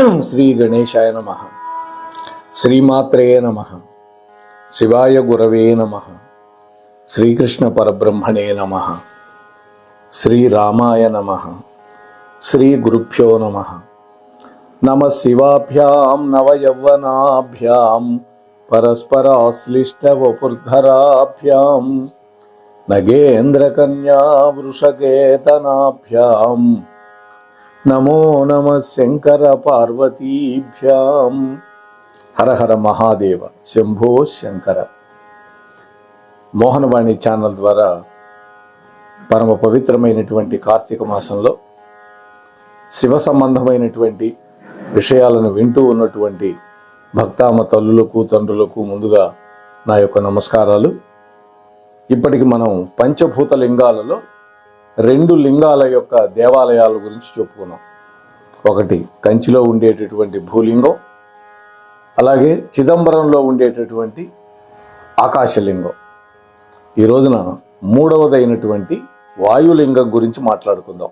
శ్రీ గణేశాయ నమః. శ్రీమాత్రే నమః. శివాయ గురవే నమః. శ్రీకృష్ణ పరబ్రహ్మణే నమః. శ్రీరామాయ నమః. శ్రీ గురుభ్యో నమః. నమః శివాభ్యాం నవయౌవనాభ్యాం పరస్పరాశ్లిష్టవపుర్ధరాభ్యాం నగేంద్రకన్యా వృషకేతనాభ్యాం నమో నమః శంకర పార్వతీభ్యాం. హర హర మహాదేవ శంభో శంకర. మోహనవాణి ఛానల్ ద్వారా పరమ పవిత్రమైనటువంటి కార్తీక మాసంలో శివ సంబంధమైనటువంటి విషయాలను వింటూ ఉన్నటువంటి భక్తామ తల్లులకు తండ్రులకు ముందుగా నా యొక్క నమస్కారాలు. ఇప్పటికి మనం పంచభూత లింగాలలో 2 లింగాల యొక్క దేవాలయాల గురించి చెప్పుకున్నాం. ఒకటి కంచిలో ఉండేటటువంటి భూలింగం, అలాగే చిదంబరంలో ఉండేటటువంటి ఆకాశలింగం. ఈ రోజున 3వదైనటువంటి వాయులింగం గురించి మాట్లాడుకుందాం.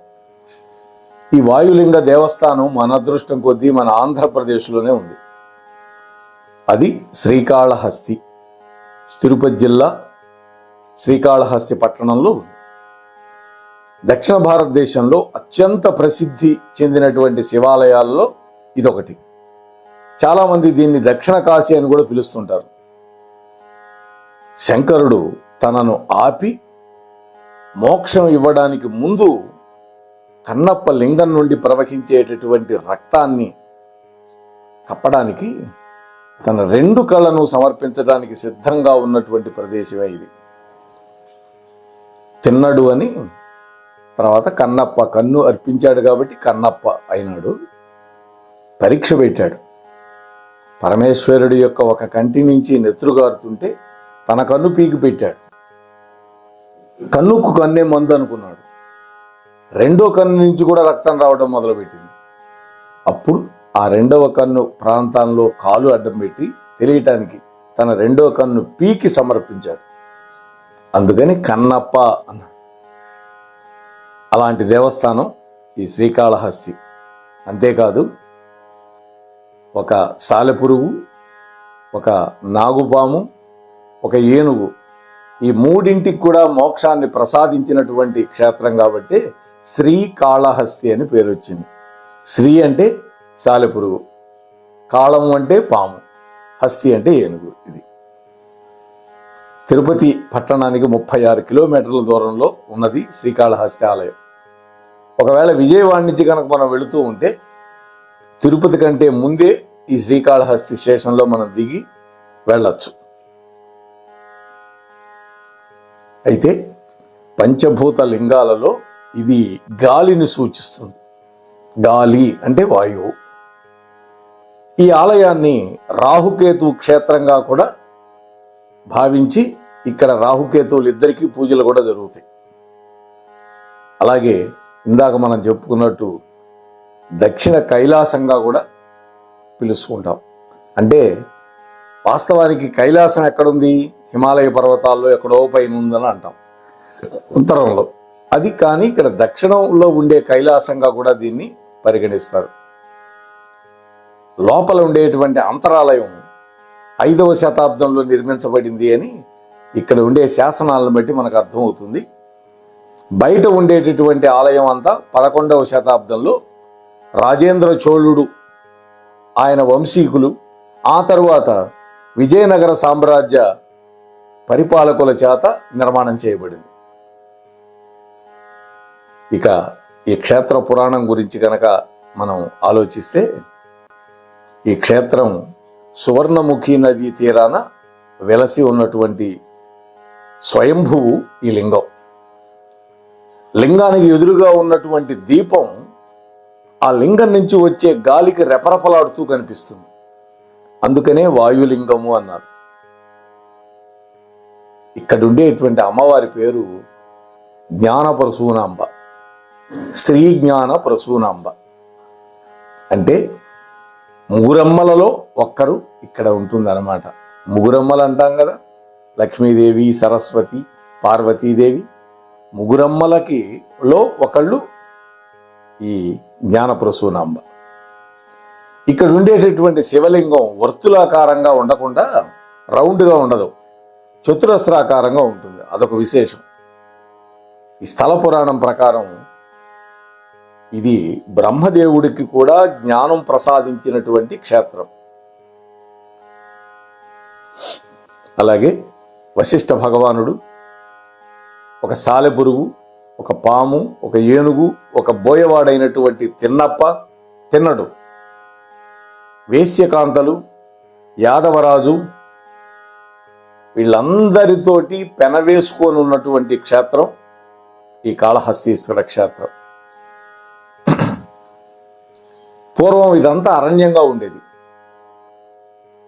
ఈ వాయులింగ దేవస్థానం మన అదృష్టం కొద్దీ మన ఆంధ్రప్రదేశ్లోనే ఉంది. అది శ్రీకాళహస్తి, తిరుపతి జిల్లా శ్రీకాళహస్తి పట్టణంలో ఉంది. దక్షిణ భారతదేశంలో అత్యంత ప్రసిద్ధి చెందినటువంటి శివాలయాల్లో ఇదొకటి. చాలామంది దీన్ని దక్షిణ కాశీ అని కూడా పిలుస్తుంటారు. శంకరుడు తనను ఆపి మోక్షం ఇవ్వడానికి ముందు కన్నప్ప లింగం నుండి ప్రవహించేటటువంటి రక్తాన్ని కప్పడానికి తన 2 కళ్ళను సమర్పించడానికి సిద్ధంగా ఉన్నటువంటి ప్రదేశమే ఇది. తిన్నడు అని తర్వాత కన్నప్ప కన్ను అర్పించాడు కాబట్టి కన్నప్ప అయినాడు. పరీక్ష పెట్టాడు. పరమేశ్వరుడి యొక్క ఒక కంటి నుంచి నెత్తురుగారుతుంటే తన కన్ను పీకి పెట్టాడు. కన్నుకు కన్నే మందు అనుకున్నాడు. 2వ కన్ను నుంచి కూడా రక్తం రావడం మొదలుపెట్టింది. అప్పుడు ఆ 2వ కన్ను ప్రాంతంలో కాలు అడ్డం పెట్టి తెలియటానికి తన 2వ కన్ను పీకి సమర్పించాడు. అందుకని కన్నప్ప అన్నాడు. అలాంటి దేవస్థానం ఈ శ్రీకాళహస్తి. అంతేకాదు, ఒక సాలెపురుగు, ఒక నాగుపాము, ఒక ఏనుగు, ఈ 3ంటికి కూడా మోక్షాన్ని ప్రసాదించినటువంటి క్షేత్రం కాబట్టి శ్రీకాళహస్తి అని పేరు వచ్చింది. శ్రీ అంటే సాలెపురుగు, కాళం అంటే పాము, హస్తి అంటే ఏనుగు. ఇది తిరుపతి పట్టణానికి 36 కిలోమీటర్ల దూరంలో ఉన్నది శ్రీకాళహస్తి ఆలయం. ఒకవేళ విజయవాడ నుంచి కనుక మనం వెళుతూ ఉంటే తిరుపతి కంటే ముందే ఈ శ్రీకాళహస్తి స్టేషన్లో మనం దిగి వెళ్ళచ్చు. అయితే పంచభూత లింగాలలో ఇది గాలిని సూచిస్తుంది. గాలి అంటే వాయువు. ఈ ఆలయాన్ని రాహుకేతు క్షేత్రంగా కూడా భావించి ఇక్కడ రాహుకేతువులు ఇద్దరికీ పూజలు కూడా జరుగుతాయి. అలాగే ఇందాక మనం చెప్పుకున్నట్టు దక్షిణ కైలాసంగా కూడా పిలుచుకుంటాం. అంటే వాస్తవానికి కైలాసం ఎక్కడుంది? హిమాలయ పర్వతాల్లో ఎక్కడో పైన ఉందని అంటాం ఉత్తరంలో. అది కానీ ఇక్కడ దక్షిణంలో ఉండే కైలాసంగా కూడా దీన్ని పరిగణిస్తారు. లోపల ఉండేటువంటి అంతరాలయం 5వ శతాబ్దంలో నిర్మించబడింది అని ఇక్కడ ఉండే శాసనాలను బట్టి మనకు అర్థమవుతుంది. బయట ఉండేటటువంటి ఆలయం అంతా 11వ శతాబ్దంలో రాజేంద్ర చోళుడు, ఆయన వంశీకులు, ఆ తరువాత విజయనగర సామ్రాజ్య పరిపాలకుల చేత నిర్మాణం చేయబడింది. ఇక ఈ క్షేత్ర పురాణం గురించి కనుక మనం ఆలోచిస్తే ఈ క్షేత్రం సువర్ణముఖి నదీ తీరాన వెలసి ఉన్నటువంటి స్వయంభువు ఈ లింగం. లింగానికి ఎదురుగా ఉన్నటువంటి దీపం ఆ లింగం నుంచి వచ్చే గాలికి రెపరెపలాడుతూ కనిపిస్తుంది. అందుకనే వాయులింగము అన్నారు. ఇక్కడ ఉండేటువంటి అమ్మవారి పేరు జ్ఞాన ప్రసూనాంబ, శ్రీ జ్ఞాన ప్రసూనాంబ. అంటే ముగురమ్మలలో ఒక్కరు ఇక్కడ ఉంటుందన్నమాట. ముగురమ్మలు అంటాం కదా, లక్ష్మీదేవి, సరస్వతి, పార్వతీదేవి. ముగురమ్మలకి ఒకళ్ళు ఈ జ్ఞానప్రసూనాంబ. ఇక్కడ ఉండేటటువంటి శివలింగం వర్తులాకారంగా ఉండకుండా రౌండ్గా ఉండదు, చతురస్రాకారంగా ఉంటుంది. అదొక విశేషం. ఈ స్థల పురాణం ప్రకారం ఇది బ్రహ్మదేవుడికి కూడా జ్ఞానం ప్రసాదించినటువంటి క్షేత్రం. అలాగే వశిష్ఠ భగవానుడు ఒక సాలెపురుగు, ఒక పాము, ఒక ఏనుగు, ఒక బోయవాడైనటువంటి తిన్నడు, వేశ్యకాంతలు, యాదవరాజు, వీళ్ళందరితోటి పెనవేసుకొని ఉన్నటువంటి క్షేత్రం ఈ కాళహస్తీశ్వర క్షేత్రం. పూర్వం ఇదంతా అరణ్యంగా ఉండేది.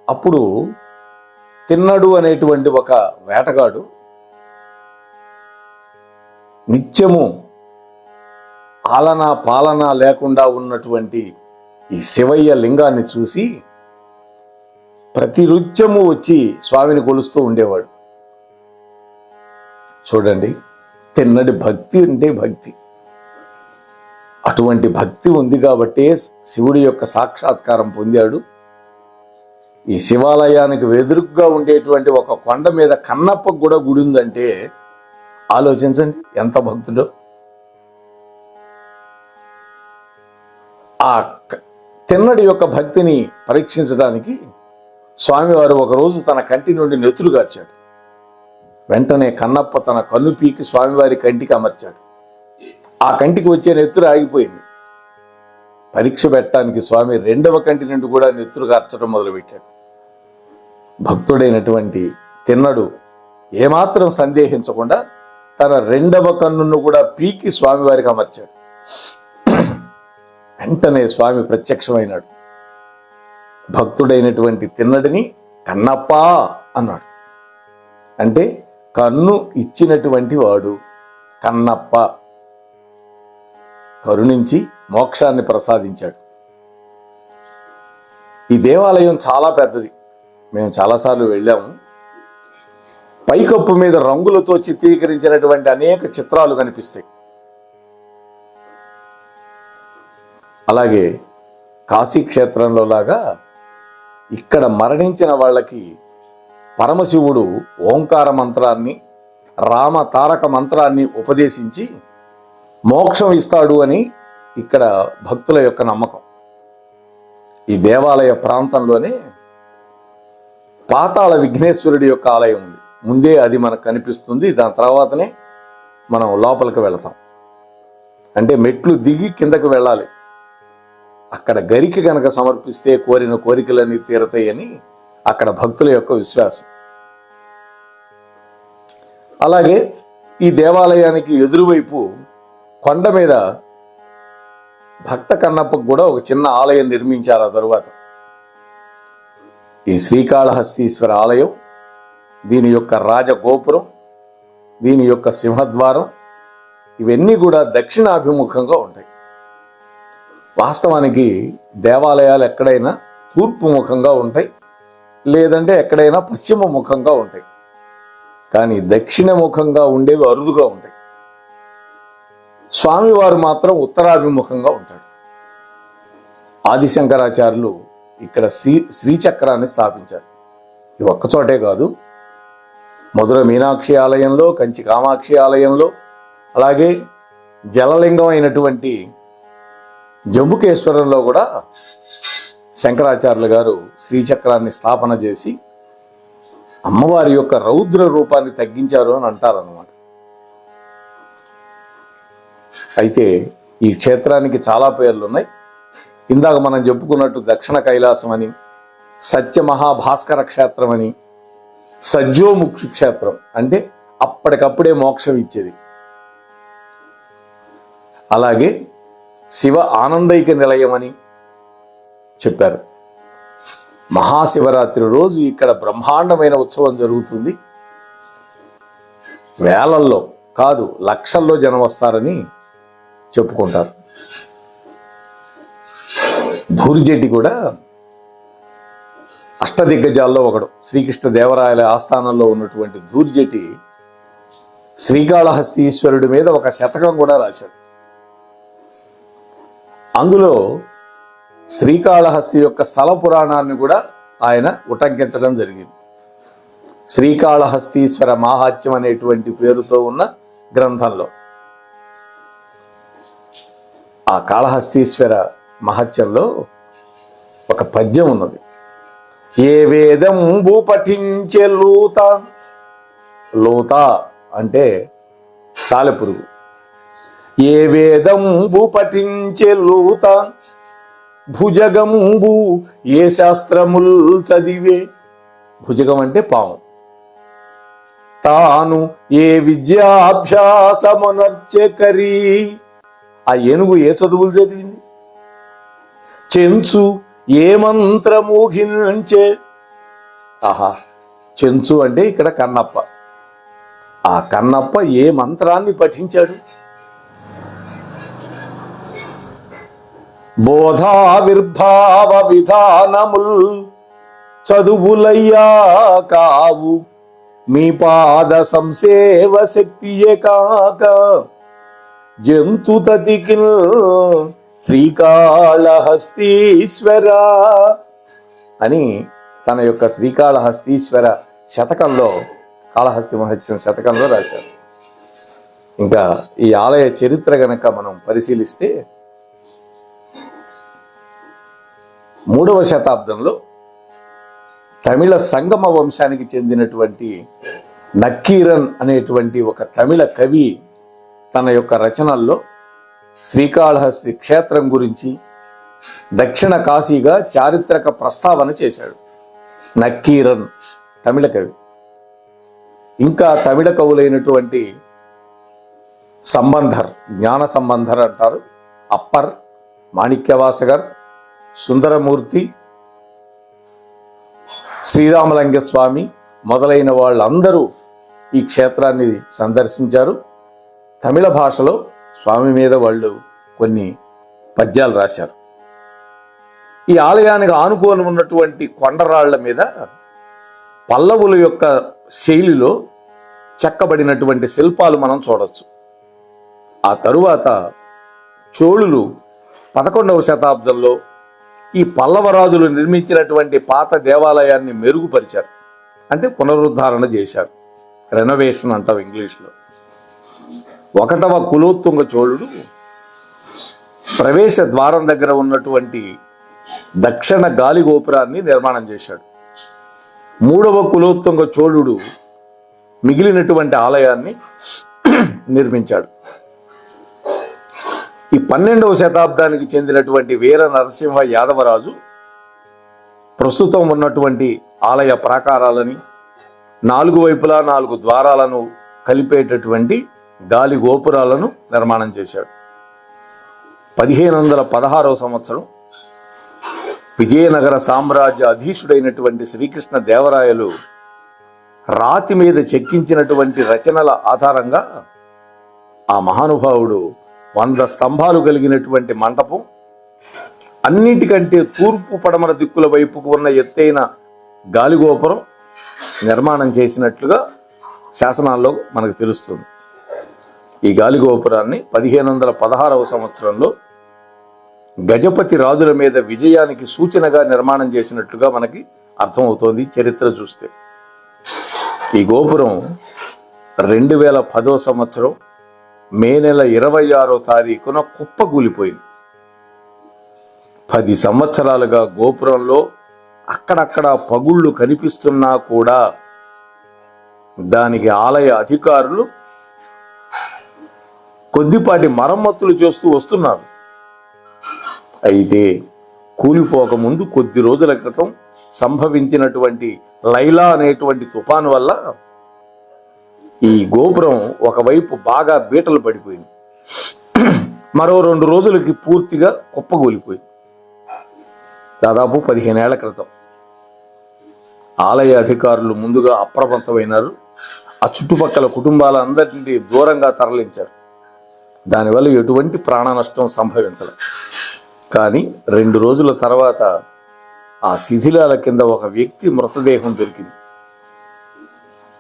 అప్పుడు తిన్నడు అనేటువంటి ఒక వేటగాడు నిత్యము ఆలన పాలన లేకుండా ఉన్నటువంటి ఈ శివయ్య లింగాన్ని చూసి ప్రతిరుత్యము వచ్చి స్వామిని కొలుస్తూ ఉండేవాడు. చూడండి, తిన్నడి భక్తి అంటే భక్తి. అటువంటి భక్తి ఉంది కాబట్టే శివుడి యొక్క సాక్షాత్కారం పొందాడు. ఈ శివాలయానికి ఎదురుగ్గా ఉండేటువంటి ఒక కొండ మీద కన్నప్పకు కూడా గుడి ఉందంటే ఆలోచించండి ఎంత భక్తుడో. ఆ తిన్నడి యొక్క భక్తిని పరీక్షించడానికి స్వామివారు ఒకరోజు తన కంటి నుండి నెత్తురు గార్చాడు. వెంటనే కన్నప్ప తన కన్ను పీకి స్వామివారి కంటికి అమర్చాడు. ఆ కంటికి వచ్చే నెత్తురు ఆగిపోయింది. పరీక్ష పెట్టడానికి స్వామి రెండవ కంటి నుండి కూడా నెత్తురు గార్చడం మొదలుపెట్టాడు. భక్తుడైనటువంటి తిన్నడు ఏమాత్రం సందేహించకుండా తన రెండవ కన్నును కూడా పీకి స్వామివారికి అమర్చాడు. వెంటనే స్వామి ప్రత్యక్షమైనాడు. భక్తుడైనటువంటి తిన్నడిని కన్నప్ప అన్నాడు. అంటే కన్ను ఇచ్చినటువంటి వాడు కన్నప్ప, కరుణించి మోక్షాన్ని ప్రసాదించాడు. ఈ దేవాలయం చాలా పెద్దది. మేము చాలాసార్లు వెళ్ళాము. పైకప్పు మీద రంగులతో చిత్రీకరించినటువంటి అనేక చిత్రాలు కనిపిస్తాయి. అలాగే కాశీ క్షేత్రంలో లాగా ఇక్కడ మరణించిన వాళ్ళకి పరమశివుడు ఓంకార మంత్రాన్ని, రామ తారక మంత్రాన్ని ఉపదేశించి మోక్షం ఇస్తాడు అని ఇక్కడ భక్తుల యొక్క నమ్మకం. ఈ దేవాలయ ప్రాంతంలోనే పాతాళ విఘ్నేశ్వరుడి యొక్క ఆలయం ఉంది. ముందే అది మనకు కనిపిస్తుంది. దాని తర్వాతనే మనం లోపలికి వెళతాం. అంటే మెట్లు దిగి కిందకు వెళ్ళాలి. అక్కడ గరికి కనుక సమర్పిస్తే కోరిన కోరికలన్నీ తీరతాయని అక్కడ భక్తుల యొక్క విశ్వాసం. అలాగే ఈ దేవాలయానికి ఎదురువైపు కొండ మీద భక్త కన్నప్పకు కూడా ఒక చిన్న ఆలయం నిర్మించారు. ఆ తరువాత ఈ శ్రీకాళహస్తీశ్వర ఆలయం, దీని యొక్క రాజగోపురం, దీని యొక్క సింహద్వారం, ఇవన్నీ కూడా దక్షిణాభిముఖంగా ఉంటాయి. వాస్తవానికి దేవాలయాలు ఎక్కడైనా తూర్పు ముఖంగా ఉంటాయి, లేదంటే ఎక్కడైనా పశ్చిమ ముఖంగా ఉంటాయి. కానీ దక్షిణ ముఖంగా ఉండేవి అరుదుగా ఉంటాయి. స్వామివారు మాత్రం ఉత్తరాభిముఖంగా ఉంటాడు. ఆదిశంకరాచార్యులు ఇక్కడ శ్రీచక్రాన్ని స్థాపించారు. ఇది ఒక్కచోటే కాదు, మధుర మీనాక్షి ఆలయంలో, కంచి కామాక్షి ఆలయంలో, అలాగే జలలింగం అయినటువంటి జంబుకేశ్వరంలో కూడా శంకరాచార్యులు గారు శ్రీచక్రాన్ని స్థాపన చేసి అమ్మవారి యొక్క రౌద్ర రూపాన్ని తగ్గించారు అని అంటారన్నమాట. అయితే ఈ క్షేత్రానికి చాలా పేర్లు ఉన్నాయి. ఇందాక మనం చెప్పుకున్నట్టు దక్షిణ కైలాసం అని, సత్యమహాభాస్కర క్షేత్రం అని, సజ్జోముక్షి క్షేత్రం అంటే అప్పటికప్పుడే మోక్షం ఇచ్చేది. అలాగే శివ ఆనందైక నిలయం అని చెప్పారు. మహాశివరాత్రి రోజు ఇక్కడ బ్రహ్మాండమైన ఉత్సవం జరుగుతుంది. వేలల్లో కాదు లక్షల్లో జనం వస్తారని చెప్పుకుంటారు. ధూర్జటి కూడా అష్టదిగ్గజాల్లో ఒకడు. శ్రీకృష్ణ దేవరాయల ఆస్థానంలో ఉన్నటువంటి ధూర్జటి శ్రీకాళహస్తీశ్వరుడి మీద ఒక శతకం కూడా రాశాడు. అందులో శ్రీకాళహస్తి యొక్క స్థల పురాణాన్ని కూడా ఆయన ఉటంకించడం జరిగింది. శ్రీకాళహస్తీశ్వర మాహాత్మ్యం అనేటువంటి పేరుతో ఉన్న గ్రంథంలో ఆ కాళహస్తీశ్వర మహత్యంలో ఒక పద్యం ఉన్నది. ఏ వేదంబు పఠించే లూత, లూత అంటే సాలెపురుగు. ఏ వేదంబు పఠించే లూత, భుజగంబు ఏ శాస్త్రముల్ చదివే. భుజగం అంటే పాము. తాను ఏ విద్యాభ్యాసమునర్చకరి, ఆ ఏనుగు ఏ చదువులు చదివింది. చెంచు ఏ మంత్రమూహించే. ఆహా, చెంచు అంటే ఇక్కడ కన్నప్ప. ఆ కన్నప్ప ఏ మంత్రాన్ని పఠించాడు. బోధావిర్భావ విధానముల్ చదువులయ్యా కావు, మీ పాద సంసేవ శక్తియే కాక జంతుతతికిల్ శ్రీకాళహస్తీశ్వర అని తన యొక్క శ్రీకాళహస్తీశ్వర శతకంలో, కాళహస్తి మహత్యం శతకంలో రాశారు. ఇంకా ఈ ఆలయ చరిత్ర గనక మనం పరిశీలిస్తే 3వ శతాబ్దంలో తమిళ సంగమ వంశానికి చెందినటువంటి నక్కీరన్ అనేటువంటి ఒక తమిళ కవి తన యొక్క రచనల్లో శ్రీకాళహస్తి క్షేత్రం గురించి దక్షిణ కాశీగా చారిత్రక ప్రస్తావన చేశాడు. నక్కీరన్ తమిళ కవి. ఇంకా తమిళ కవులైనటువంటి సంబంధర్, జ్ఞాన సంబంధర్ అంటారు, అప్పర్, మాణిక్యవాసగర్, సుందరమూర్తి, శ్రీరామలింగస్వామి మొదలైన వాళ్ళందరూ ఈ క్షేత్రాన్ని సందర్శించారు. తమిళ భాషలో స్వామి మీద వాళ్ళు కొన్ని పద్యాలు రాశారు. ఈ ఆలయానికి ఆనుకోని ఉన్నటువంటి కొండరాళ్ల మీద పల్లవుల యొక్క శైలిలో చెక్కబడినటువంటి శిల్పాలు మనం చూడొచ్చు. ఆ తరువాత చోళులు 11వ శతాబ్దంలో ఈ పల్లవరాజులు నిర్మించినటువంటి పాత దేవాలయాన్ని మెరుగుపరిచారు. అంటే పునరుద్ధరణ చేశారు, రెనోవేషన్ అంటాం ఇంగ్లీష్లో. 1వ కులోత్తుంగ చోళుడు ప్రవేశ ద్వారం దగ్గర ఉన్నటువంటి దక్షిణ గాలి గోపురాన్ని నిర్మాణం చేశాడు. 3వ కులోత్తుంగ చోళుడు మిగిలినటువంటి ఆలయాన్ని నిర్మించాడు. ఈ 12వ శతాబ్దానికి చెందినటువంటి వీర నరసింహ యాదవరాజు ప్రస్తుతం ఉన్నటువంటి ఆలయ ప్రాకారాలని, 4 వైపులా 4 ద్వారాలను కలిపేటటువంటి గాలి గోపురాలను నిర్మాణం చేశాడు. 1516వ సంవత్సరం విజయనగర సామ్రాజ్య అధీశుడైనటువంటి శ్రీకృష్ణ దేవరాయలు రాతి మీద చెక్కించినటువంటి రచనల ఆధారంగా ఆ మహానుభావుడు 100 స్తంభాలు కలిగినటువంటి మంటపం, అన్నిటికంటే తూర్పు పడమర దిక్కుల వైపుకు ఉన్న ఎత్తైన గాలిగోపురం నిర్మాణం చేసినట్లుగా శాసనాల్లో మనకు తెలుస్తుంది. ఈ గాలిగోపురాన్ని 1516వ సంవత్సరంలో గజపతి రాజుల మీద విజయానికి సూచనగా నిర్మాణం చేసినట్లుగా మనకి అర్థమవుతోంది చరిత్ర చూస్తే. ఈ గోపురం 2010వ సంవత్సరం మే నెల 26వ తారీఖున కుప్పకూలిపోయింది. 10 సంవత్సరాలుగా గోపురంలో అక్కడక్కడ పగుళ్ళు కనిపిస్తున్నా కూడా దానికి ఆలయ అధికారులు కొద్దిపాటి మరమ్మతులు చేస్తూ వస్తున్నారు. అయితే కూలిపోకముందు కొద్ది రోజుల క్రితం సంభవించినటువంటి లైలా అనేటువంటి తుఫాను వల్ల ఈ గోపురం ఒకవైపు బాగా బీటలు పడిపోయింది. మరో 2 రోజులకి పూర్తిగా కుప్పకూలిపోయింది. దాదాపు 15 ఏళ్ల క్రితం. ఆలయ అధికారులు ముందుగా అప్రమత్తమైనారు. ఆ చుట్టుపక్కల కుటుంబాలందరినీ దూరంగా తరలించారు. దానివల్ల ఎటువంటి ప్రాణ నష్టం సంభవించలేదు. కానీ 2 రోజుల తర్వాత ఆ శిథిలాల కింద ఒక వ్యక్తి మృతదేహం దొరికింది.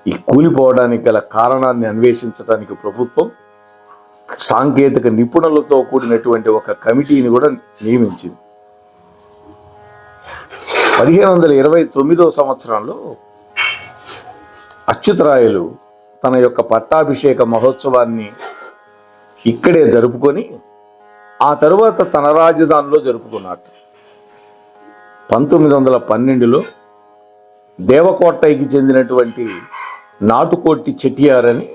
ఈ కూలిపోవడానికి గల కారణాన్ని అన్వేషించడానికి ప్రభుత్వం సాంకేతిక నిపుణులతో కూడినటువంటి ఒక కమిటీని కూడా నియమించింది. 1529 సంవత్సరంలో అచ్యుతరాయలు తన యొక్క పట్టాభిషేక మహోత్సవాన్ని ఇక్కడే జరుపుకొని ఆ తరువాత తన రాజధానిలో జరుపుకున్నాడు. 1912లో దేవకోటైకి చెందినటువంటి నాటుకోటి చెట్టియార్ అని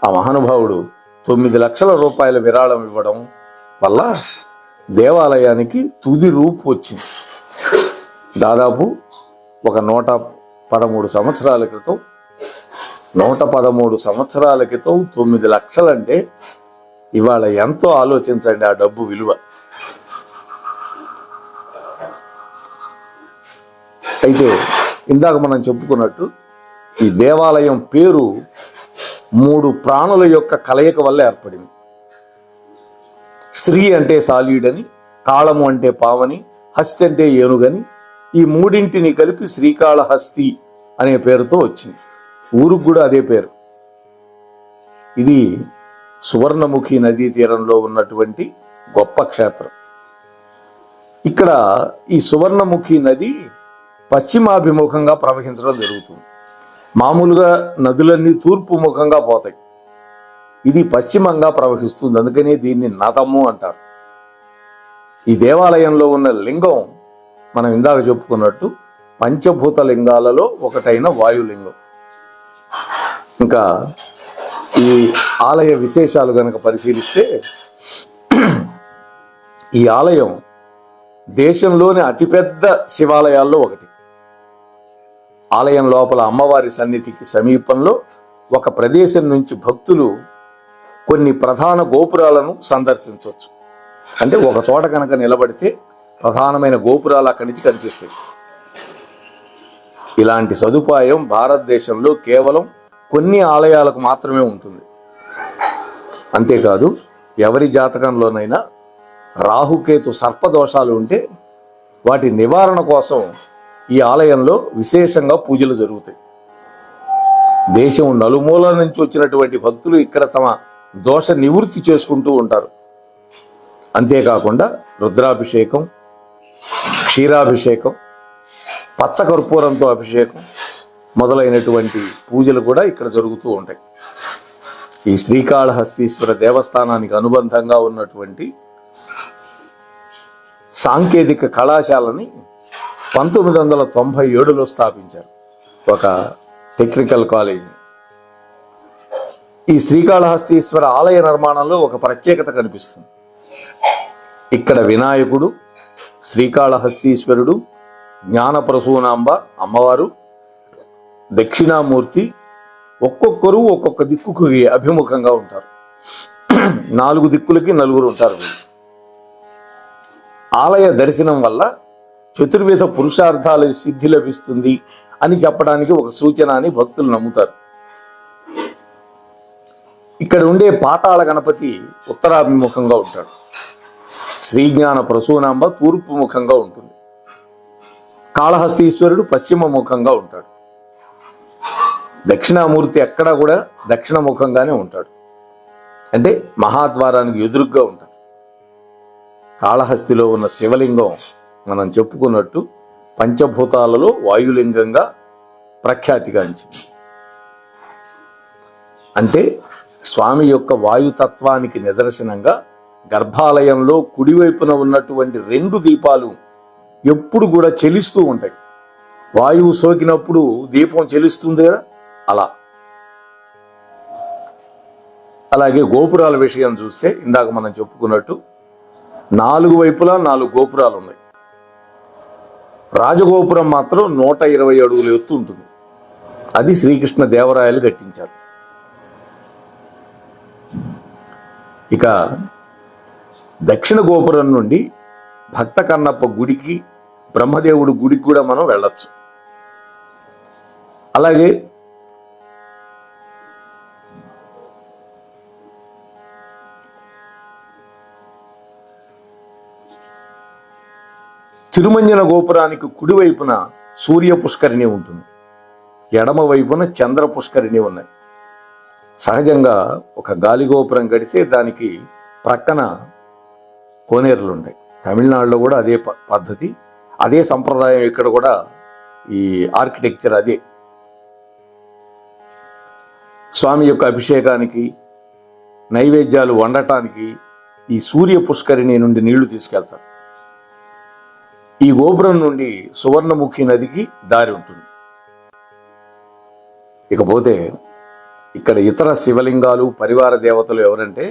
ఆ మహానుభావుడు 9 లక్షల రూపాయల విరాళం ఇవ్వడం వల్ల దేవాలయానికి తుది రూపు వచ్చింది. దాదాపు ఒక 113 సంవత్సరాల క్రితం 113 సంవత్సరాల క్రితం 9 లక్షలంటే ఇవాళ ఎంతో ఆలోచించండి ఆ డబ్బు విలువ. అయితే ఇందాక మనం చెప్పుకున్నట్టు ఈ దేవాలయం పేరు 3 ప్రాణుల యొక్క కలయిక వల్ల ఏర్పడింది. శ్రీ అంటే సాలీడని, కాళము అంటే పావని, హస్తి అంటే ఏనుగని, ఈ మూడింటిని కలిపి శ్రీకాళహస్తి అనే పేరుతో వచ్చింది. ఊరుకు కూడా అదే పేరు. ఇది సువర్ణముఖి నదీ తీరంలో ఉన్నటువంటి గొప్ప క్షేత్రం. ఇక్కడ ఈ సువర్ణముఖి నది పశ్చిమాభిముఖంగా ప్రవహించడం జరుగుతుంది. మామూలుగా నదులన్నీ తూర్పు ముఖంగా పోతాయి, ఇది పశ్చిమంగా ప్రవహిస్తుంది. అందుకని దీన్ని నదము అంటారు. ఈ దేవాలయంలో ఉన్న లింగం మనం ఇందాక చెప్పుకున్నట్టు పంచభూత లింగాలలో ఒకటైన వాయులింగం. ఇంకా ఈ ఆలయ విశేషాలు కనుక పరిశీలిస్తే ఈ ఆలయం దేశంలోని అతిపెద్ద శివాలయాల్లో ఒకటి. ఆలయం లోపల అమ్మవారి సన్నిధికి సమీపంలో ఒక ప్రదేశం నుంచి భక్తులు కొన్ని ప్రధాన గోపురాలను సందర్శించవచ్చు. అంటే ఒక చోట కనుక నిలబడితే ప్రధానమైన గోపురాలు అక్కడి నుంచి కనిపిస్తాయి. ఇలాంటి సదుపాయం భారతదేశంలో కేవలం కొన్ని ఆలయాలకు మాత్రమే ఉంటుంది. అంతేకాదు ఎవరి జాతకంలోనైనా రాహుకేతు సర్పదోషాలు ఉంటే వాటి నివారణ కోసం ఈ ఆలయంలో విశేషంగా పూజలు జరుగుతాయి. దేశం నలుమూలల నుంచి వచ్చినటువంటి భక్తులు ఇక్కడ తమ దోష నివృత్తి చేసుకుంటూ ఉంటారు. అంతేకాకుండా రుద్రాభిషేకం, క్షీరాభిషేకం, పచ్చకర్పూరంతో అభిషేకం మొదలైనటువంటి పూజలు కూడా ఇక్కడ జరుగుతూ ఉంటాయి. ఈ శ్రీకాళహస్తీశ్వర దేవస్థానానికి అనుబంధంగా ఉన్నటువంటి సాంకేతిక కళాశాలని 1997లో స్థాపించారు, ఒక టెక్నికల్ కాలేజ్. ఈ శ్రీకాళహస్తీశ్వర ఆలయ నిర్మాణంలో ఒక ప్రత్యేకత కనిపిస్తుంది. ఇక్కడ వినాయకుడు, శ్రీకాళహస్తీశ్వరుడు, జ్ఞానప్రసూనాంబ అమ్మవారు, దక్షిణామూర్తి ఒక్కొక్కరు ఒక్కొక్క దిక్కుకి అభిముఖంగా ఉంటారు. 4 దిక్కులకి 4 ఉంటారు. ఆలయ దర్శనం వల్ల చతుర్విధ పురుషార్థాల సిద్ధి లభిస్తుంది అని చెప్పడానికి ఒక సూచన అని భక్తులు నమ్ముతారు. ఇక్కడ ఉండే పాతాళ గణపతి ఉత్తరాభిముఖంగా ఉంటాడు. శ్రీజ్ఞాన ప్రసూనాంబ తూర్పు ముఖంగా ఉంటుంది. కాళహస్తీశ్వరుడు పశ్చిమ ముఖంగా ఉంటాడు. దక్షిణామూర్తి ఎక్కడా కూడా దక్షిణ ముఖంగానే ఉంటాడు, అంటే మహాద్వారానికి ఎదురుగ్గా ఉంటాడు. కాళహస్తిలో ఉన్న శివలింగం మనం చెప్పుకున్నట్టు పంచభూతాలలో వాయులింగంగా ప్రఖ్యాతిగాంచింది. అంటే స్వామి యొక్క వాయుతత్వానికి నిదర్శనంగా గర్భాలయంలో కుడివైపున ఉన్నటువంటి 2 దీపాలు ఎప్పుడు కూడా చెలిస్తూ ఉంటాయి. వాయువు సోకినప్పుడు దీపం చెలుస్తుంది కదా, అలా. అలాగే గోపురాల విషయం చూస్తే ఇందాక మనం చెప్పుకున్నట్టు 4 వైపులా 4 గోపురాలు ఉన్నాయి. రాజగోపురం మాత్రం 120 అడుగుల ఎత్తు ఉంటుంది. అది శ్రీకృష్ణ దేవరాయలు కట్టించారు. ఇక దక్షిణ గోపురం నుండి భక్త కన్నప్ప గుడికి, బ్రహ్మదేవుడి గుడికి కూడా మనం వెళ్ళొచ్చు. అలాగే తిరుమంజన గోపురానికి కుడివైపున సూర్య పుష్కరిణి ఉంటుంది, ఎడమ వైపున చంద్ర పుష్కరిణి ఉన్నాయి. సహజంగా ఒక గాలి గోపురం కడితే దానికి ప్రక్కన కోనేరులు ఉంటాయి. తమిళనాడులో కూడా అదే పద్ధతి. అదే సంప్రదాయం ఇక్కడ కూడా, ఈ ఆర్కిటెక్చర్ అదే. స్వామి యొక్క అభిషేకానికి, నైవేద్యాలు వండటానికి ఈ సూర్య పుష్కరిణి నుండి నీళ్లు తీసుకెళ్తారు. ఈ గోపురం నుండి సువర్ణముఖి నదికి దారి ఉంటుంది. ఇకపోతే ఇక్కడ ఇతర శివలింగాలు, పరివార దేవతలు ఎవరంటే,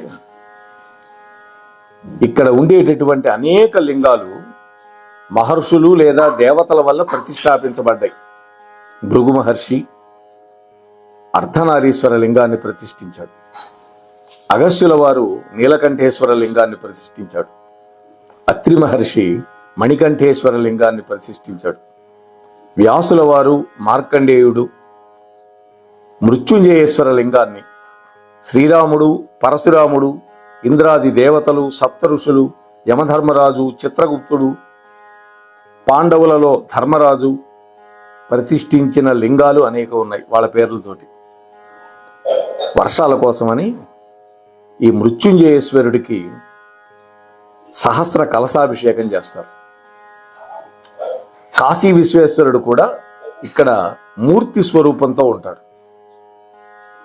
ఇక్కడ ఉండేటటువంటి అనేక లింగాలు మహర్షులు లేదా దేవతల వల్ల ప్రతిష్టాపించబడ్డాయి. భృగు మహర్షి అర్ధనారీశ్వర లింగాన్ని ప్రతిష్ఠించాడు. అగస్త్యుల వారు నీలకంఠేశ్వర లింగాన్ని ప్రతిష్ఠించాడు. అత్రి మహర్షి మణికంఠేశ్వర లింగాన్ని ప్రతిష్ఠించాడు. వ్యాసుల వారు, మార్కండేయుడు మృత్యుంజయేశ్వర లింగాన్ని, శ్రీరాముడు, పరశురాముడు, ఇంద్రాది దేవతలు, సప్త ఋషులు, యమధర్మరాజు, చిత్రగుప్తుడు, పాండవులలో ధర్మరాజు ప్రతిష్ఠించిన లింగాలు అనేక ఉన్నాయి వాళ్ళ పేర్లతోటి. వర్షాల కోసమని ఈ మృత్యుంజయేశ్వరుడికి సహస్ర కలశాభిషేకం చేస్తారు. కాశీ విశ్వేశ్వరుడు కూడా ఇక్కడ మూర్తి స్వరూపంతో ఉంటాడు.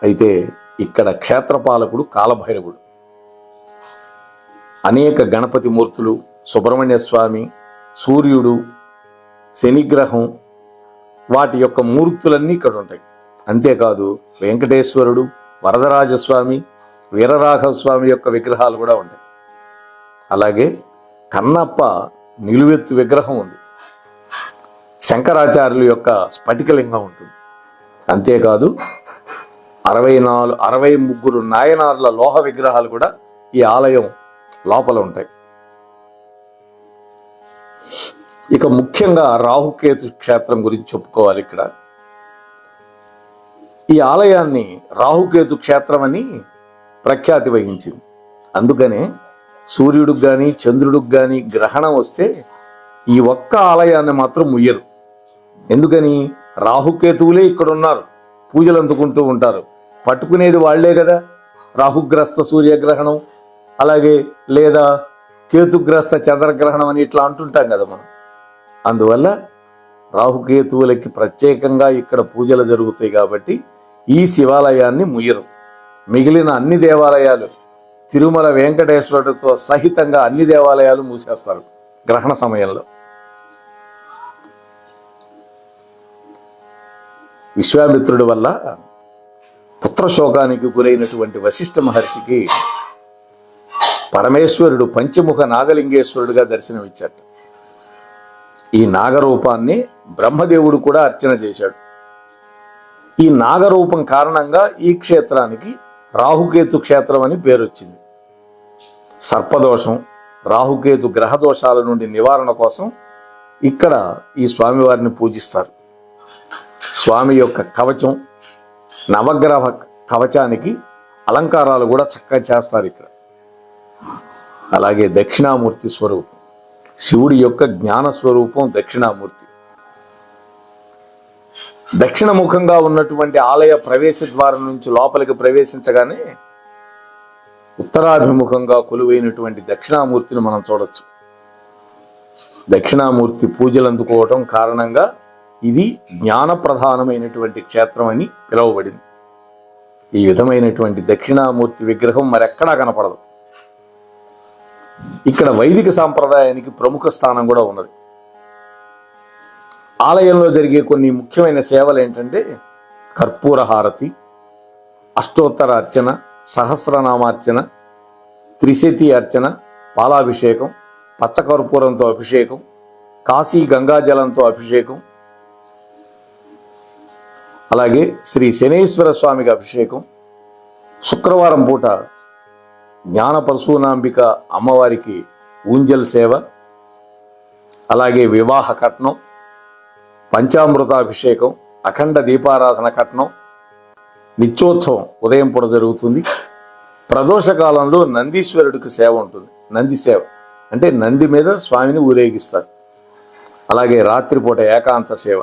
అయితే ఇక్కడ క్షేత్రపాలకుడు కాలభైరవుడు. అనేక గణపతి మూర్తులు, సుబ్రహ్మణ్య స్వామి, సూర్యుడు, శనిగ్రహం, వాటి యొక్క మూర్తులన్నీ ఇక్కడ ఉంటాయి. అంతేకాదు వెంకటేశ్వరుడు, వరదరాజస్వామి, వీరరాఘవస్వామి యొక్క విగ్రహాలు కూడా ఉంటాయి. అలాగే కన్నప్ప నిలువెత్తు విగ్రహం ఉంది. శంకరాచార్యుల యొక్క స్ఫటికలింగం ఉంటుంది. అంతేకాదు 63 నాయనార్ల లోహ విగ్రహాలు కూడా ఈ ఆలయం లోపల ఉంటాయి. ఇక ముఖ్యంగా రాహుకేతు క్షేత్రం గురించి చెప్పుకోవాలి. ఇక్కడ ఈ ఆలయాన్ని రాహుకేతు క్షేత్రం అని ప్రఖ్యాతి వహించింది. అందుకనే సూర్యుడికి కానీ చంద్రుడికి కానీ గ్రహణం వస్తే ఈ ఒక్క ఆలయాన్ని మాత్రం ముయ్యరు. ఎందుకని? రాహుకేతువులే ఇక్కడ ఉన్నారు, పూజలు అందుకుంటూ ఉంటారు. పట్టుకునేది వాళ్లే కదా. రాహుగ్రస్త సూర్యగ్రహణం, అలాగే లేదా కేతుగ్రస్త చంద్రగ్రహణం అని ఇట్లా అంటుంటాం కదా మనం. అందువల్ల రాహుకేతువులకి ప్రత్యేకంగా ఇక్కడ పూజలు జరుగుతాయి కాబట్టి ఈ శివాలయాన్ని ముయ్యరు. మిగిలిన అన్ని దేవాలయాలు, తిరుమల వెంకటేశ్వరుడితో సహితంగా అన్ని దేవాలయాలు మూసేస్తారు గ్రహణ సమయంలో. విశ్వామిత్రుడి వల్ల పుత్రశోకానికి గురైనటువంటి వశిష్ఠ మహర్షికి పరమేశ్వరుడు పంచముఖ నాగలింగేశ్వరుడిగా దర్శనమిచ్చాడు. ఈ నాగరూపాన్ని బ్రహ్మదేవుడు కూడా అర్చన చేశాడు. ఈ నాగరూపం కారణంగా ఈ క్షేత్రానికి రాహుకేతు క్షేత్రం అని పేరు వచ్చింది. సర్పదోషం, రాహుకేతు గ్రహ దోషాల నుండి నివారణ కోసం ఇక్కడ ఈ స్వామివారిని పూజిస్తారు. స్వామి యొక్క కవచం, నవగ్రహ కవచానికి అలంకారాలు కూడా చక్కగా చేస్తారు ఇక్కడ. అలాగే దక్షిణామూర్తి స్వరూపం, శివుడి యొక్క జ్ఞాన స్వరూపం దక్షిణామూర్తి. దక్షిణముఖంగా ఉన్నటువంటి ఆలయ ప్రవేశ ద్వారం నుంచి లోపలికి ప్రవేశించగానే ఉత్తరాభిముఖంగా కొలువైనటువంటి దక్షిణామూర్తిని మనం చూడొచ్చు. దక్షిణామూర్తి పూజలు అందుకోవటం కారణంగా ఇది జ్ఞాన ప్రధానమైనటువంటి క్షేత్రం అని పిలువబడింది. ఈ విధమైనటువంటి దక్షిణామూర్తి విగ్రహం మరెక్కడా కనపడదు. ఇక్కడ వైదిక సాంప్రదాయానికి ప్రముఖ స్థానం కూడా ఉన్నది. ఆలయంలో జరిగే కొన్ని ముఖ్యమైన సేవలు ఏంటంటే కర్పూర హారతి, అష్టోత్తర అర్చన, సహస్రనామార్చన, త్రిశతి అర్చన, పాలాభిషేకం, పచ్చకర్పూరంతో అభిషేకం, కాశీ గంగాజలంతో అభిషేకం, అలాగే శ్రీ శనేశ్వర స్వామికి అభిషేకం, శుక్రవారం పూట జ్ఞాన పరశునాంబిక అమ్మవారికి ఊంజల్ సేవ, అలాగే వివాహ కట్నం, పంచామృతాభిషేకం, అఖండ దీపారాధన కట్నం, నిత్యోత్సవం ఉదయం పూట జరుగుతుంది. ప్రదోష కాలంలో నందీశ్వరుడికి సేవ ఉంటుంది. నంది సేవ అంటే నంది మీద స్వామిని ఊరేగిస్తారు. అలాగే రాత్రిపూట ఏకాంత సేవ,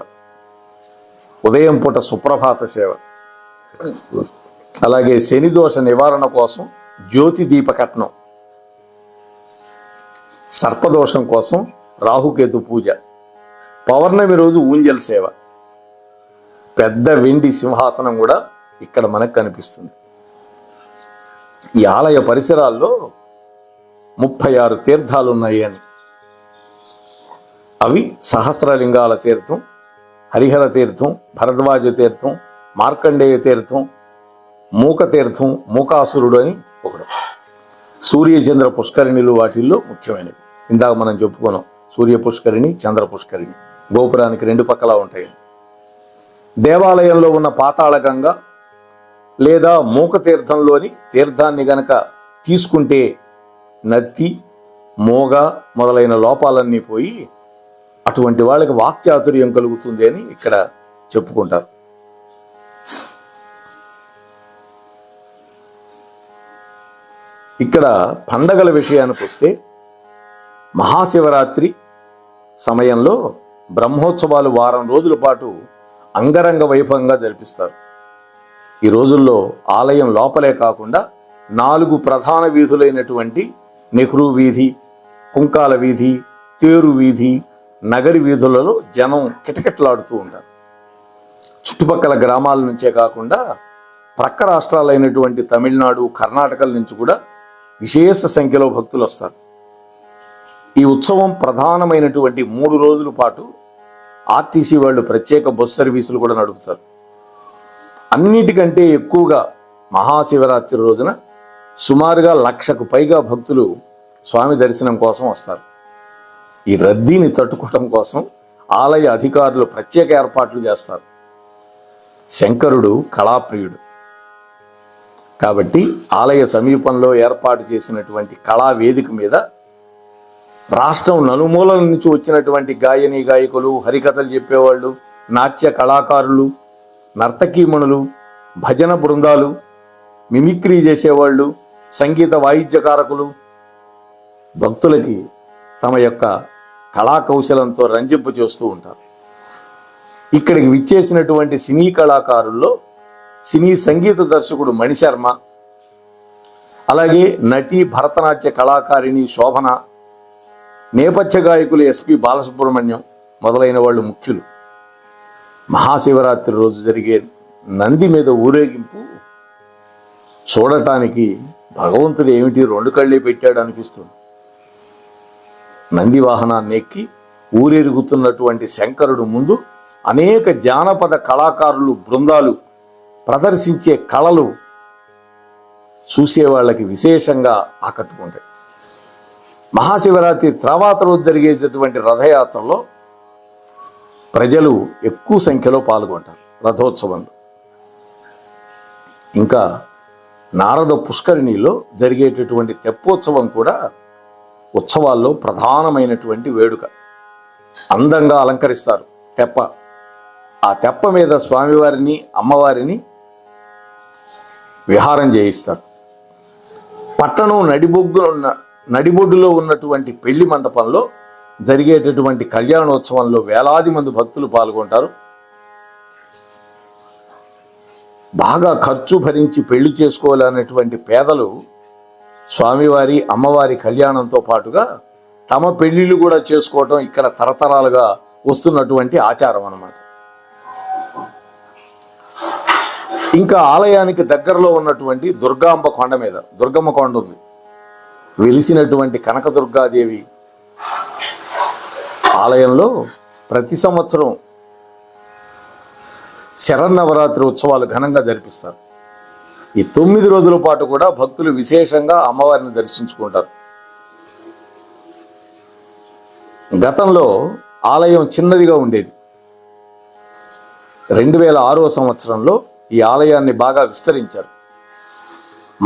ఉదయం పూట సుప్రభాత సేవ, అలాగే శనిదోష నివారణ కోసం జ్యోతి దీపకట్నం, సర్పదోషం కోసం రాహుకేతు పూజ, పౌర్ణమి రోజు ఊంజల్ సేవ, పెద్ద వెండి సింహాసనం కూడా ఇక్కడ మనకు కనిపిస్తుంది. ఈ ఆలయ పరిసరాల్లో 36 తీర్థాలు ఉన్నాయి అని. అవి సహస్రలింగాల తీర్థం, హరిహర తీర్థం, భరద్వాజ తీర్థం, మార్కండేయ తీర్థం, మూక తీర్థం, మూకాసురుడు అని ఒకడు, సూర్యచంద్ర పుష్కరిణిలు వాటిల్లో ముఖ్యమైనవి. ఇందాక మనం చెప్పుకున్నాం, సూర్య పుష్కరిణి, చంద్ర పుష్కరిణి గోపురానికి 2 పక్కలా ఉంటాయి. దేవాలయంలో ఉన్న పాతాళగంగ లేదా మూక తీర్థంలోని తీర్థాన్ని గనక తీసుకుంటే నత్తి, మోగ మొదలైన లోపాలన్నీ పోయి అటువంటి వాళ్ళకి వాక్చాతుర్యం కలుగుతుంది అని ఇక్కడ చెప్పుకుంటారు. ఇక్కడ పండగల విషయానికి వస్తే మహాశివరాత్రి సమయంలో బ్రహ్మోత్సవాలు వారం రోజుల పాటు అంగరంగ వైభవంగా జరిపిస్తారు. ఈ రోజుల్లో ఆలయం లోపలే కాకుండా 4 ప్రధాన వీధులైనటువంటి నెహ్రూ వీధి, కుంకాల వీధి, తేరు వీధి, నగరి వీధులలో జనం కిటకిటలాడుతూ ఉంటారు. చుట్టుపక్కల గ్రామాల నుంచే కాకుండా ప్రక్క రాష్ట్రాలైనటువంటి తమిళనాడు, కర్ణాటకల నుంచి కూడా విశేష సంఖ్యలో భక్తులు వస్తారు. ఈ ఉత్సవం ప్రధానమైనటువంటి 3 రోజుల పాటు ఆర్టీసీ వాళ్ళు ప్రత్యేక బస్సు సర్వీసులు కూడా నడుపుతారు. అన్నిటికంటే ఎక్కువగా మహాశివరాత్రి రోజున సుమారుగా 1,00,000కు పైగా భక్తులు స్వామి దర్శనం కోసం వస్తారు. ఈ రద్దీని తట్టుకోవడం కోసం ఆలయ అధికారులు ప్రత్యేక ఏర్పాట్లు చేస్తారు. శంకరుడు కళాప్రియుడు కాబట్టి ఆలయ సమీపంలో ఏర్పాటు చేసినటువంటి కళా వేదిక మీద రాష్ట్రం నలుమూలల నుంచి వచ్చినటువంటి గాయని గాయకులు, హరికథలు చెప్పేవాళ్ళు, నాట్య కళాకారులు, నర్తకీమణులు, భజన బృందాలు, మిమిక్రీ చేసేవాళ్ళు, సంగీత వాయిద్యకారకులు భక్తులకి తమ యొక్క కళా కౌశలంతో రంజింపు చేస్తూ ఉంటారు. ఇక్కడికి విచ్చేసినటువంటి సినీ కళాకారుల్లో సినీ సంగీత దర్శకుడు మణిశర్మ, అలాగే నటి భరతనాట్య కళాకారిణి శోభన, నేపథ్య గాయకులు ఎస్పి బాలసుబ్రహ్మణ్యం మొదలైన వాళ్ళు ముఖ్యులు. మహాశివరాత్రి రోజు జరిగే నంది మీద ఊరేగింపు చూడటానికి భగవంతుడు ఏమిటి 2 కళ్ళే పెట్టాడు అనిపిస్తుంది. నంది వాహనాన్ని ఎక్కి ఊరేరుగుతున్నటువంటి శంకరుడు ముందు అనేక జానపద కళాకారులు బృందాలు ప్రదర్శించే కళలు చూసే వాళ్ళకి విశేషంగా ఆకట్టుకుంటాయి. మహాశివరాత్రి తర్వాత రోజు జరిగేటటువంటి రథయాత్రలో ప్రజలు ఎక్కువ సంఖ్యలో పాల్గొంటారు రథోత్సవంలో. ఇంకా నారద పుష్కరిణిలో జరిగేటటువంటి తెప్పోత్సవం కూడా ఉత్సవాల్లో ప్రధానమైనటువంటి వేడుక. అందంగా అలంకరిస్తారు తెప్ప. ఆ తెప్ప మీద స్వామివారిని, అమ్మవారిని విహారం చేయిస్తారు. పట్టణం నడిబొడ్డులో ఉన్నటువంటి పెళ్లి మండపంలో జరిగేటటువంటి కళ్యాణోత్సవంలో వేలాది మంది భక్తులు పాల్గొంటారు. బాగా ఖర్చు భరించి పెళ్లి చేసుకోవాలనేటువంటి పేదలు స్వామివారి, అమ్మవారి కళ్యాణంతో పాటుగా తమ పెళ్లిళ్ళు కూడా చేసుకోవటం ఇక్కడ తరతరాలుగా వస్తున్నటువంటి ఆచారం అన్నమాట. ఇంకా ఆలయానికి దగ్గరలో ఉన్నటువంటి దుర్గాంబ కొండ మీద, దుర్గమ్మ కొండ ఉంది, వెలిసినటువంటి కనకదుర్గాదేవి ఆలయంలో ప్రతి సంవత్సరం శరన్నవరాత్రి ఉత్సవాలు ఘనంగా జరిపిస్తారు. ఈ 9 రోజుల పాటు కూడా భక్తులు విశేషంగా అమ్మవారిని దర్శించుకుంటారు. గతంలో ఆలయం చిన్నదిగా ఉండేది. 2006వ సంవత్సరంలో ఈ ఆలయాన్ని బాగా విస్తరించారు.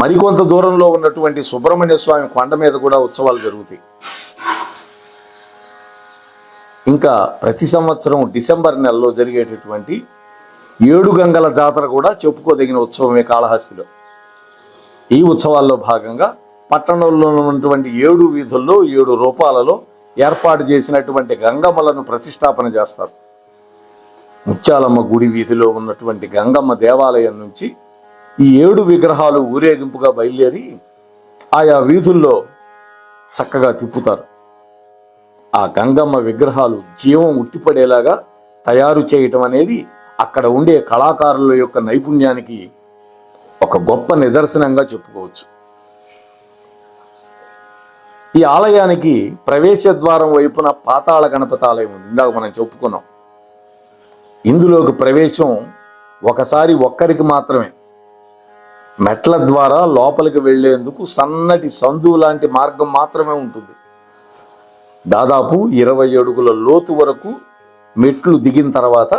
మరికొంత దూరంలో ఉన్నటువంటి సుబ్రహ్మణ్య స్వామి కొండ మీద కూడా ఉత్సవాలు జరుగుతాయి. ఇంకా ప్రతి సంవత్సరం డిసెంబర్ నెలలో జరిగేటటువంటి 7 గంగల జాతర కూడా చెప్పుకోదగిన ఉత్సవమే కాళహస్తిలో. ఈ ఉత్సవాల్లో భాగంగా పట్టణంలో ఉన్నటువంటి 7 వీధుల్లో 7 రూపాలలో ఏర్పాటు చేసినటువంటి గంగమ్మలను ప్రతిష్టాపన చేస్తారు. ముత్యాలమ్మ గుడి వీధిలో ఉన్నటువంటి గంగమ్మ దేవాలయం నుంచి ఈ 7 విగ్రహాలు ఊరేగింపుగా బయలుదేరి ఆయా వీధుల్లో చక్కగా తిప్పుతారు. ఆ గంగమ్మ విగ్రహాలు జీవం ఉట్టిపడేలాగా తయారు చేయటం అనేది అక్కడ ఉండే కళాకారుల యొక్క నైపుణ్యానికి ఒక గొప్ప నిదర్శనంగా చెప్పుకోవచ్చు. ఈ ఆలయానికి ప్రవేశ ద్వారం వైపున పాతాళ గణపతి ఆలయం ఉంది. ఇందాక మనం చెప్పుకున్నాం. ఇందులోకి ప్రవేశం ఒకసారి ఒక్కరికి మాత్రమే. మెట్ల ద్వారా లోపలికి వెళ్లేందుకు సన్నటి సందు లాంటి మార్గం మాత్రమే ఉంటుంది. దాదాపు 20 అడుగుల లోతు వరకు మెట్లు దిగిన తర్వాత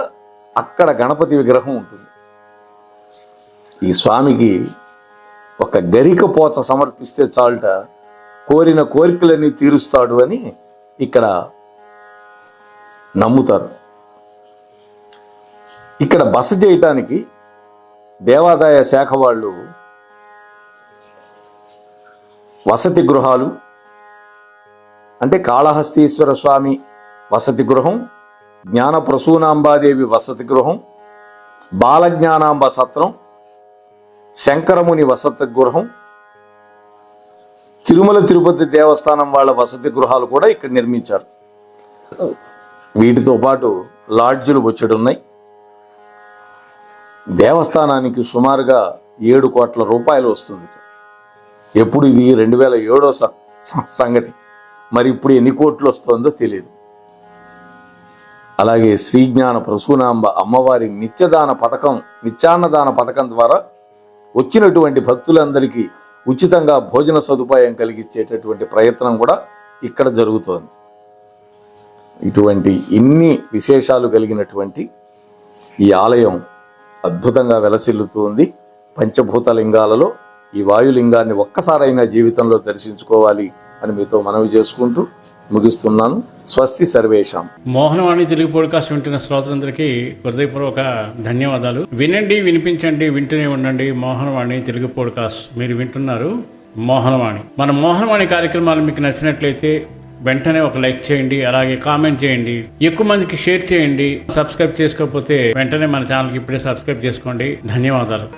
అక్కడ గణపతి విగ్రహం ఉంటుంది. ఈ స్వామికి ఒక గరిక పోచ సమర్పిస్తే చాలుట కోరిన కోరికలన్నీ తీరుస్తాడు అని ఇక్కడ నమ్ముతారు. ఇక్కడ బస చేయటానికి దేవాదాయ శాఖ వాళ్ళు వసతి గృహాలు, అంటే కాళహస్తీశ్వర స్వామి వసతి గృహం, జ్ఞాన ప్రసూనాంబాదేవి వసతి గృహం, బాలజ్ఞానాంబ సత్రం, శంకరముని వసతి గృహం, తిరుమల తిరుపతి దేవస్థానం వాళ్ళ వసతి గృహాలు కూడా ఇక్కడ నిర్మించారు. వీటితో పాటు లాడ్జులు బొచ్చెడున్నాయి. దేవస్థానానికి సుమారుగా 7 కోట్ల రూపాయలు వస్తుంది. ఎప్పుడు ఇది 2007 సంగతి. మరి ఇప్పుడు ఎన్ని కోట్లు వస్తుందో తెలియదు. అలాగే శ్రీజ్ఞాన ప్రసూనాంబ అమ్మవారి నిత్యాన్నదాన పథకం ద్వారా వచ్చినటువంటి భక్తులందరికీ ఉచితంగా భోజన సదుపాయం కలిగించేటటువంటి ప్రయత్నం కూడా ఇక్కడ జరుగుతోంది. ఇటువంటి ఇన్ని విశేషాలు కలిగినటువంటి ఈ ఆలయం అద్భుతంగా వెలసిల్లుతుంది. పంచభూత లింగాలలో ఈ వాయులింగాన్ని ఒక్కసారైనా జీవితంలో దర్శించుకోవాలి అని మీతో మనవి చేసుకుంటూ ముగిస్తున్నాను. స్వస్తి సర్వేషాం. మోహనవాణి తెలుగు పోడ్కాస్ట్ వింటున్న శ్రోతలందరికీ హృదయపూర్వక ధన్యవాదాలు. వినండి, వినిపించండి, వింటూనే ఉండండి. మోహనవాణి తెలుగు పోడ్కాస్ట్ మీరు వింటున్నారు. మోహనవాణి. మన మోహనవాణి కార్యక్రమాలు మీకు నచ్చినట్లయితే వెంటనే ఒక లైక్ చేయండి, అలాగే కామెంట్ చేయండి, ఎక్కువ మందికి షేర్ చేయండి. సబ్స్క్రైబ్ చేసుకోకపోతే వెంటనే మన ఛానల్కి ఇప్పుడే సబ్స్క్రైబ్ చేసుకోండి. ధన్యవాదాలు.